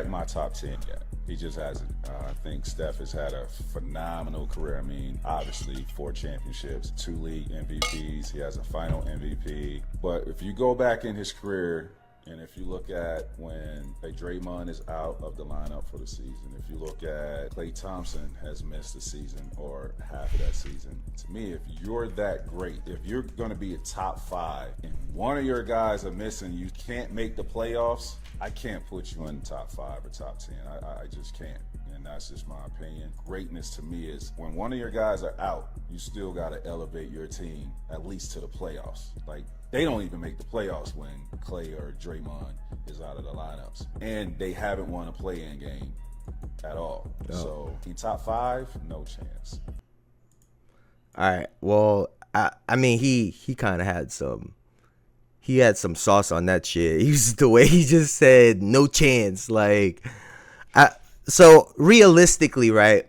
my top 10 yet. He just hasn't. I think Steph has had a phenomenal career. I mean, obviously, 4 championships, 2 league MVPs. He has a final MVP. But if you go back in his career, and if you look at when Draymond is out of the lineup for the season, if you look at Klay Thompson has missed the season or half of that season, to me, if you're that great, if you're going to be a top 5 and one of your guys are missing, you can't make the playoffs, I can't put you in the top 5 or top 10. I just can't. And that's just my opinion. Greatness to me is when one of your guys are out, you still got to elevate your team at least to the playoffs. Like, they don't even make the playoffs when Klay or Draymond is out of the lineups. And they haven't won a play-in game at all. Oh. So, in top 5, no chance. All right. Well, I mean, he kind of had some... He had some sauce on that shit. The way he just said, no chance. Like, so realistically, right,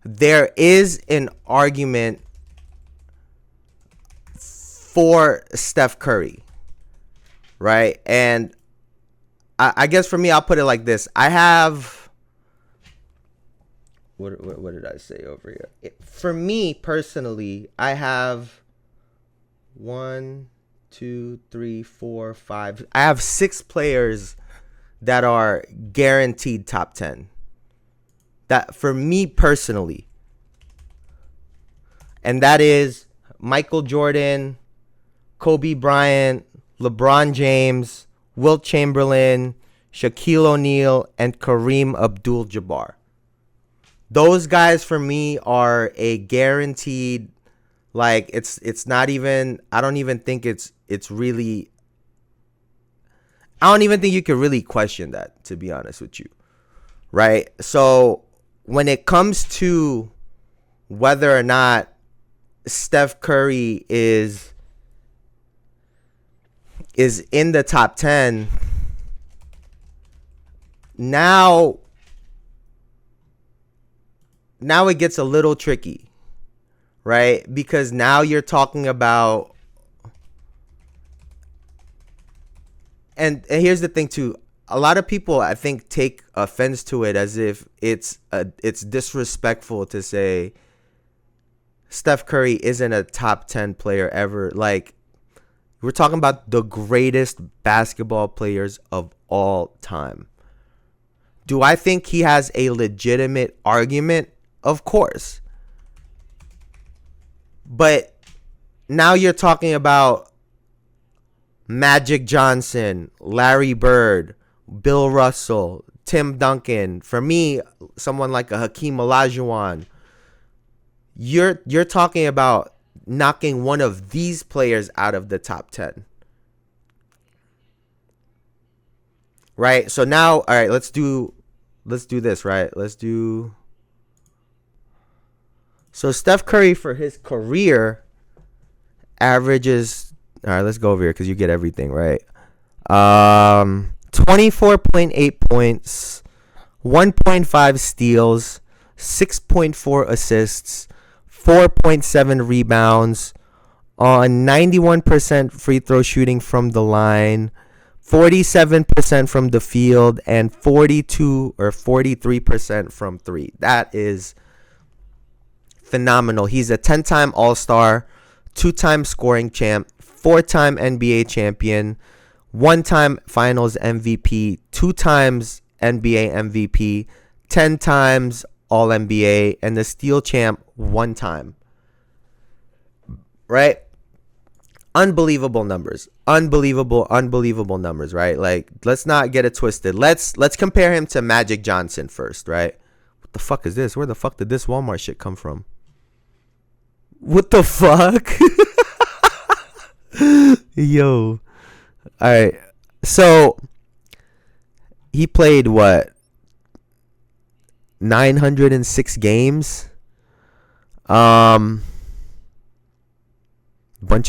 there is an argument for Steph Curry, right? And I guess for me, I'll put it like this. I have, what did I say over here? For me personally, I have 1, 2, 3, 4, 5. I have 6 players that are guaranteed top 10. That for me personally. And that is Michael Jordan, Kobe Bryant, LeBron James, Wilt Chamberlain, Shaquille O'Neal, and Kareem Abdul-Jabbar. Those guys for me are a guaranteed. Like, it's not even, I don't even think it's really, I don't even think you can really question that, to be honest with you, right? So when it comes to whether or not Steph Curry is in the top 10, now it gets a little tricky. Right? Because now you're talking about, and here's the thing too. A lot of people, I think, take offense to it as if it's disrespectful to say Steph Curry isn't a top 10 player ever. Like, we're talking about the greatest basketball players of all time. Do I think he has a legitimate argument? Of course. But now you're talking about Magic Johnson, Larry Bird, Bill Russell, Tim Duncan. For me, someone like a Hakeem Olajuwon. You're talking about knocking one of these players out of the top 10. Right? So now, all right, let's do this, right? So Steph Curry for his career averages, all right, let's go over here because you get everything, right? 24.8 points, 1.5 steals, 6.4 assists, 4.7 rebounds, on 91% free throw shooting from the line, 47% from the field, and 42 or 43% from 3. That is phenomenal. He's a 10-time All-Star, 2-time scoring champ, 4-time NBA champion, 1-time Finals MVP, 2 times NBA MVP, 10 times All-NBA, and the steal champ 1 time. Right? Unbelievable numbers. Unbelievable numbers, right? Like, let's not get it twisted. Let's compare him to Magic Johnson first, right? What the fuck is this? Where the fuck did this Walmart shit come from? What the fuck? Yo. All right. So he played what? 906 games. Bunch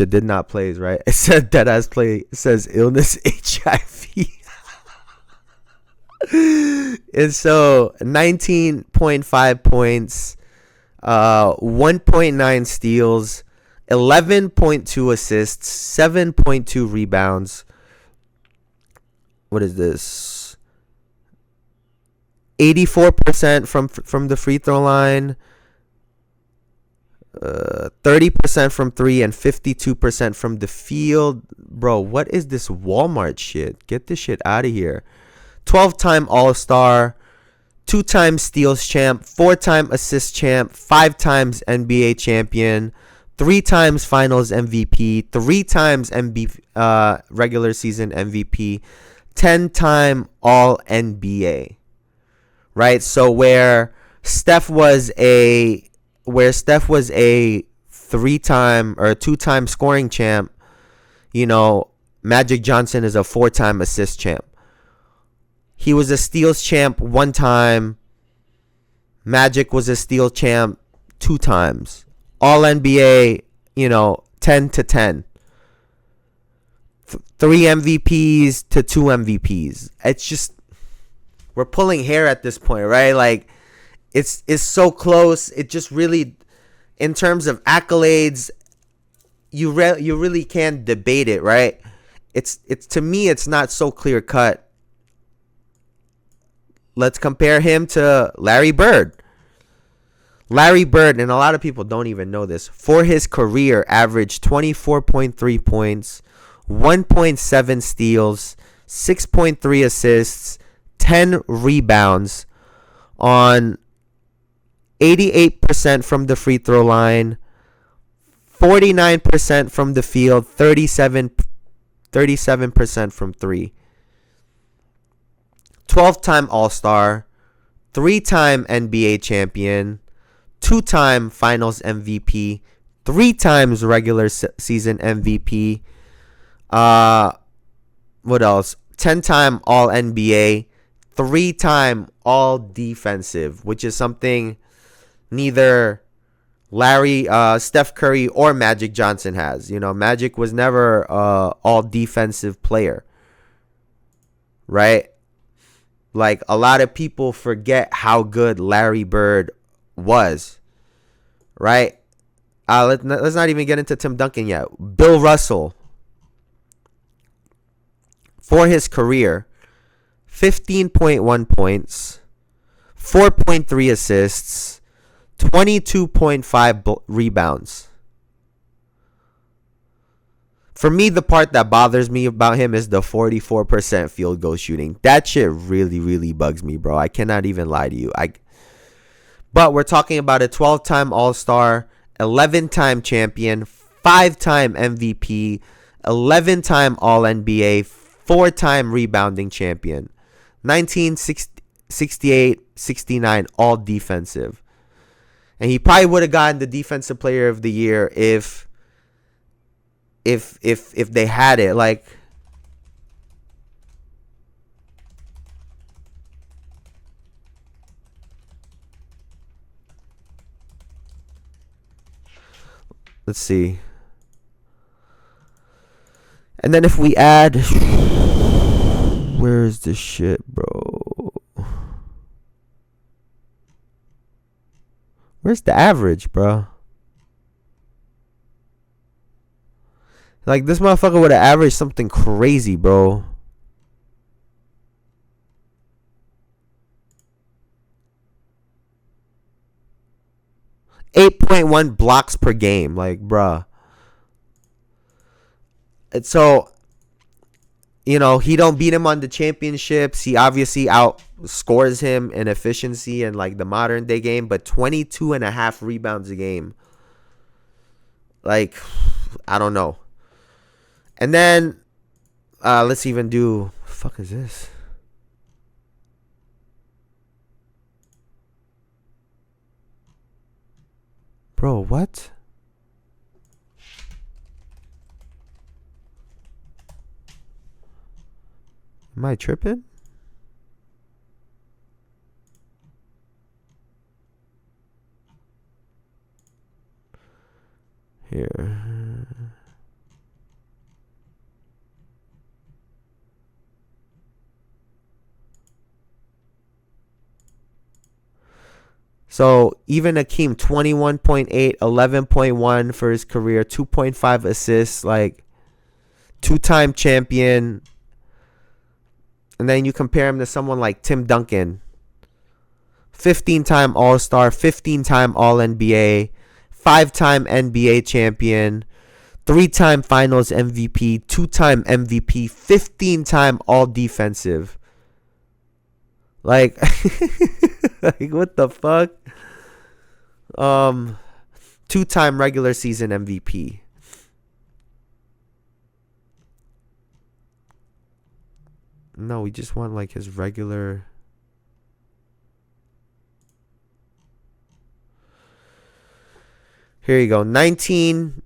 of did not plays, right? It said that as play. It says illness, HIV. And so 19.5 points, 1.9 steals, 11.2 assists, 7.2 rebounds. What is this? 84% from the free throw line, 30% from three, and 52% from the field. Bro, what is this Walmart shit? Get this shit out of here. 12-time All-Star, 2-time steals champ, 4-time assist champ, 5 times NBA champion, 3 times finals MVP, 3 times regular season MVP, 10-time All-NBA. Right? So where Steph was a 3-time or 2-time scoring champ, Magic Johnson is a 4-time assist champ. He was a steals champ 1 time. Magic was a steal champ 2 times. All NBA, 10 to 10. 3 MVPs to 2 MVPs. It's just, we're pulling hair at this point, right? Like, it's so close. It just really, in terms of accolades, you really can't debate it, right? It's to me, it's not so clear cut. Let's compare him to Larry Bird. Larry Bird, and a lot of people don't even know this, for his career averaged 24.3 points, 1.7 steals, 6.3 assists, 10 rebounds on 88% from the free throw line, 49% from the field, 37% from three. 12-time All-Star, 3-time NBA champion, 2-time Finals MVP, 3 times regular season MVP. What else? 10-time All-NBA, 3-time All-Defensive, which is something neither Steph Curry or Magic Johnson has. Magic was never a all-defensive player, right? Like, a lot of people forget how good Larry Bird was, right? Let's not even get into Tim Duncan yet. Bill Russell, for his career, 15.1 points, 4.3 assists, 22.5 rebounds. For me, the part that bothers me about him is the 44% field goal shooting. That shit really, really bugs me, bro. I cannot even lie to you. But we're talking about a 12-time All-Star, 11-time champion, 5-time MVP, 11-time All-NBA, 4-time rebounding champion, 1968-69 All-Defensive. And he probably would have gotten the Defensive Player of the Year if they had it. Like, let's see. And then if we add, where is this shit, bro? Where's the average, bro? Like, this motherfucker would have averaged something crazy, bro. .1 blocks per game. Like, bruh. And so, he don't beat him on the championships. He obviously outscores him in efficiency in, like, the modern day game. But 22.5 rebounds a game. Like, I don't know. And then, let's even do, what the fuck is this? Bro, what? Am I tripping? Here. So even Akeem, 21.8, 11.1 for his career, 2.5 assists, like 2-time champion. And then you compare him to someone like Tim Duncan, 15-time All-Star, 15-time All-NBA, 5-time NBA champion, 3-time Finals MVP, 2-time MVP, 15-time All-Defensive. Like, like what the fuck? 2-time regular season MVP. No, we just want like his regular. Here you go. 19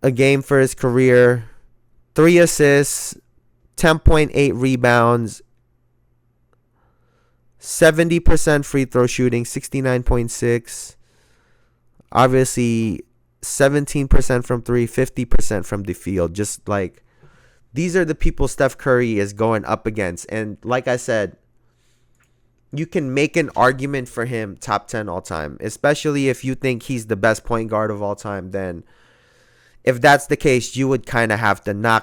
a game for his career. 3 assists, 10.8 rebounds, 70% free throw shooting, 69.6. Obviously, 17% from 3, 50% from the field. Just like, these are the people Steph Curry is going up against. And like I said, you can make an argument for him top 10 all time, especially if you think he's the best point guard of all time. Then if that's the case, you would kind of have to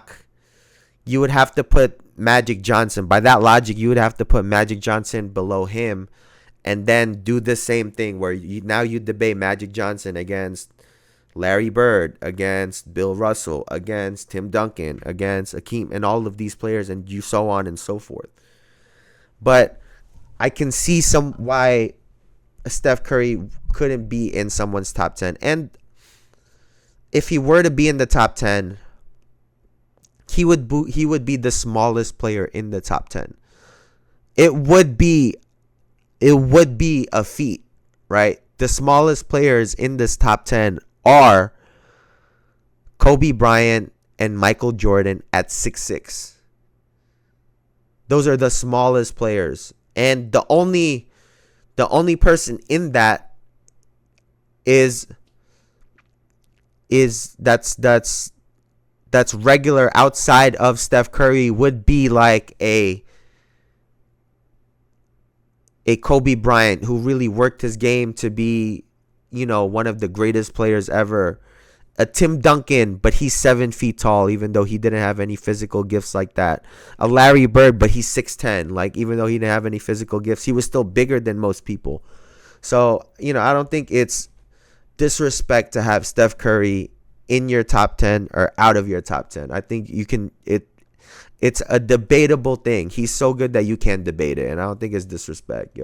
you would have to put Magic Johnson. By that logic, you would have to put Magic Johnson below him and then do the same thing where now you debate Magic Johnson against Larry Bird, against Bill Russell, against Tim Duncan, against Akeem, and all of these players, and you so on and so forth. But I can see why Steph Curry couldn't be in someone's top 10. And if he were to be in the top 10, he would be the smallest player in the top 10. It would be a feat, right? The smallest players in this top 10 are Kobe Bryant and Michael Jordan at 6'6". Those are the smallest players. And the only person in that is that's regular outside of Steph Curry would be like a Kobe Bryant who really worked his game to be, one of the greatest players ever. A Tim Duncan, but he's 7 feet tall, even though he didn't have any physical gifts like that. A Larry Bird, but he's 6'10". Like, even though he didn't have any physical gifts, he was still bigger than most people. So, I don't think it's disrespect to have Steph Curry in your top 10 or out of your top 10. I think it's a debatable thing. He's so good that you can't debate it, and I don't think it's disrespect, yo.